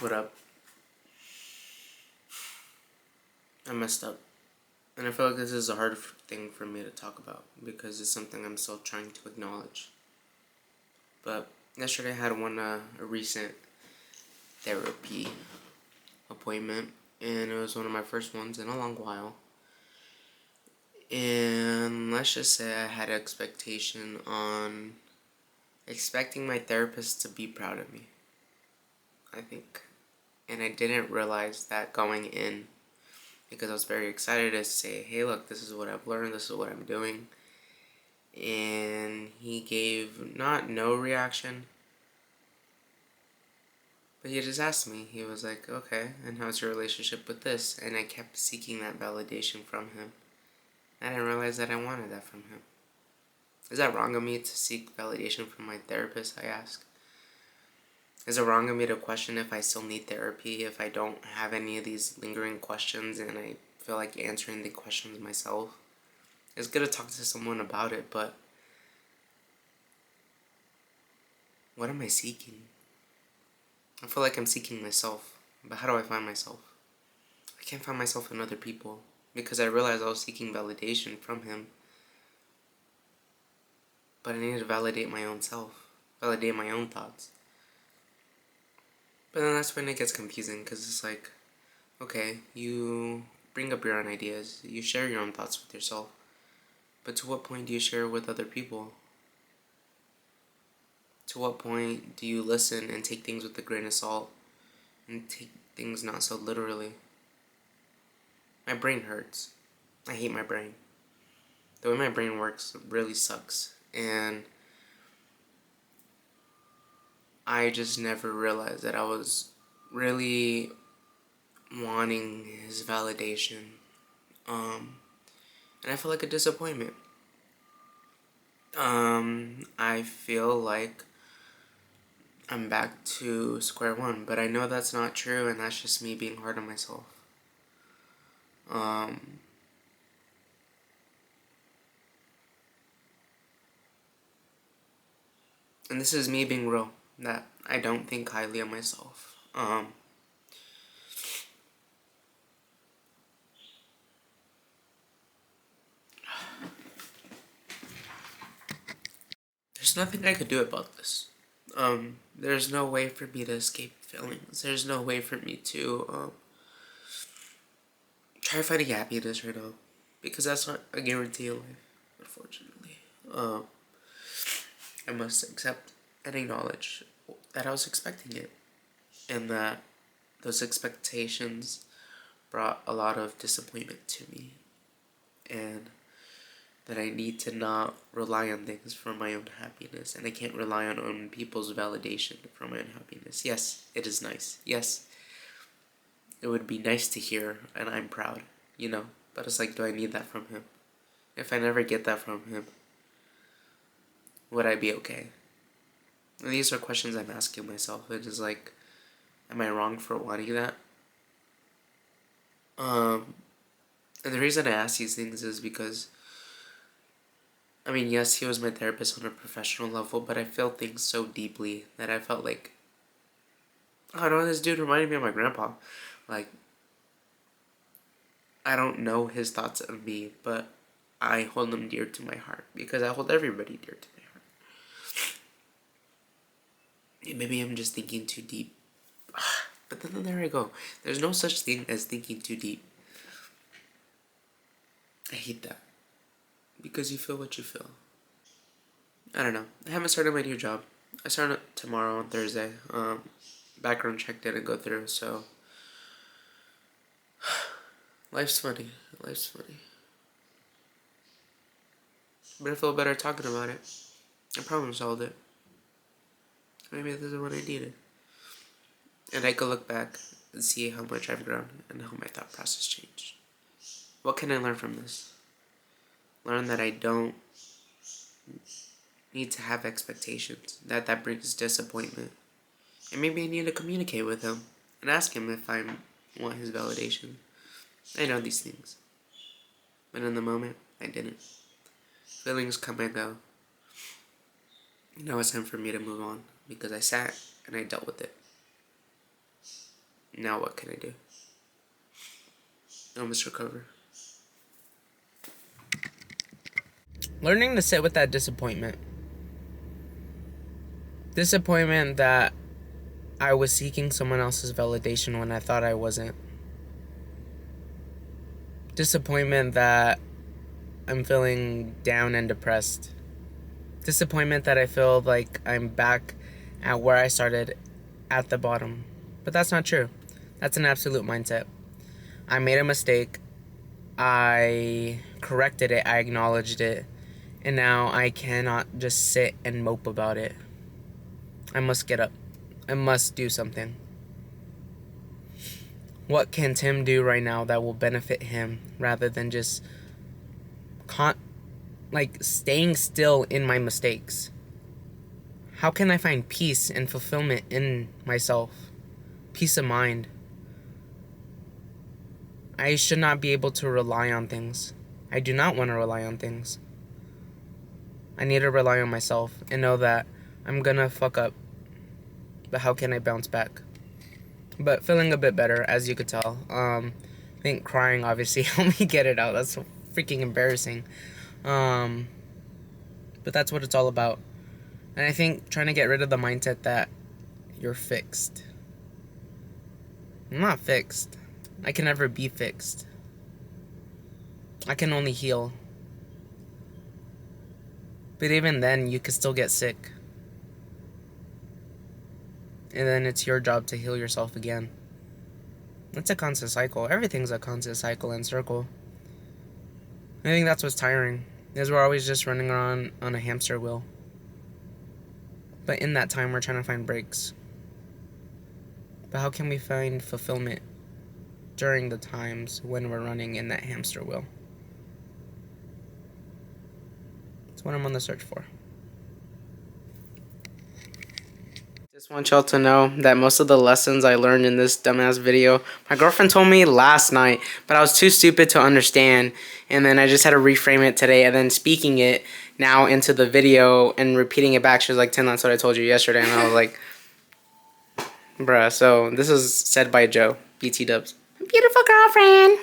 What up? I messed up. And I feel like this is a hard thing for me to talk about because it's something I'm still trying to acknowledge. But yesterday I had a recent therapy appointment, and it was one of my first ones in a long while. And let's just say I had expectation on expecting my therapist to be proud of me, I think. And I didn't realize that going in because I was very excited to say, hey, look, this is what I've learned, this is what I'm doing. And he gave not no reaction, but he just asked me. He was like, okay, and how's your relationship with this? And I kept seeking that validation from him. I didn't realize that I wanted that from him. Is that wrong of me to seek validation from my therapist, I ask? Is it wrong of me to question if I still need therapy, if I don't have any of these lingering questions and I feel like answering the questions myself? It's good to talk to someone about it, but what am I seeking? I feel like I'm seeking myself, but how do I find myself? I can't find myself in other people because I realized I was seeking validation from him, but I needed to validate my own self, validate my own thoughts. But then that's when it gets confusing because it's like, okay, you bring up your own ideas, you share your own thoughts with yourself, but to what point do you share it with other people? To what point do you listen and take things with a grain of salt and take things not so literally? My brain hurts. I hate my brain. The way my brain works really sucks. And I just never realized that I was really wanting his validation. And I feel like a disappointment. I feel like I'm back to square one, but I know that's not true, and that's just me being hard on myself. And this is me being real, that I don't think highly of myself. There's nothing I could do about this. There's no way for me to escape feelings. There's no way for me to try finding happiness right now, because that's not a guarantee in life, unfortunately. I must accept and acknowledge that I was expecting it, and that those expectations brought a lot of disappointment to me, and that I need to not rely on things for my own happiness, and I can't rely on people's validation for my own happiness. Yes, it is nice. Yes, it would be nice to hear, and I'm proud, but it's like, do I need that from him? If I never get that from him, would I be okay? And these are questions I'm asking myself. It is like, am I wrong for wanting that? And the reason I ask these things is because, I mean, yes, he was my therapist on a professional level, but I felt things so deeply that I felt like, oh no, this dude reminded me of my grandpa. Like, I don't know his thoughts of me, but I hold them dear to my heart because I hold everybody dear to my heart. Maybe I'm just thinking too deep. But then there I go. There's no such thing as thinking too deep. I hate that. Because you feel what you feel. I don't know. I haven't started my new job. I start it tomorrow on Thursday. Background check didn't go through, so life's funny. Life's funny. But I feel better talking about it. I problem solved it. Maybe this is what I needed. And I could look back and see how much I've grown and how my thought process changed. What can I learn from this? Learn that I don't need to have expectations. That brings disappointment. And maybe I need to communicate with him and ask him if I want his validation. I know these things. But in the moment, I didn't. Feelings come and go. Now it's time for me to move on because I sat and I dealt with it. Now what can I do? I must recover. Learning to sit with that disappointment. Disappointment that I was seeking someone else's validation when I thought I wasn't. Disappointment that I'm feeling down and depressed. Disappointment that I feel like I'm back at where I started, at the bottom. But that's not true. That's an absolute mindset. I made a mistake. I corrected it. I acknowledged it. And now I cannot just sit and mope about it. I must get up. I must do something. What can Tim do right now that will benefit him rather than just staying still in my mistakes? How can I find peace and fulfillment in myself? Peace of mind. I should not be able to rely on things. I do not want to rely on things. I need to rely on myself and know that I'm gonna fuck up. But how can I bounce back? But feeling a bit better, as you could tell. I think crying obviously helped me get it out. That's so freaking embarrassing. But that's what it's all about. And I think trying to get rid of the mindset that you're fixed. I'm not fixed. I can never be fixed. I can only heal. But even then, you could still get sick. And then it's your job to heal yourself again. It's a constant cycle. Everything's a constant cycle and circle. I think that's what's tiring, is we're always just running around on a hamster wheel. But in that time, we're trying to find breaks. But how can we find fulfillment during the times when we're running in that hamster wheel? That's what I'm on the search for. Just want y'all to know that most of the lessons I learned in this dumbass video, my girlfriend told me last night, but I was too stupid to understand, and then I just had to reframe it today, and then speaking it now into the video and repeating it back. She was like, Tim, that's what I told you yesterday, and I was like, bruh. So this is said by Joe, BT dubs. Beautiful girlfriend.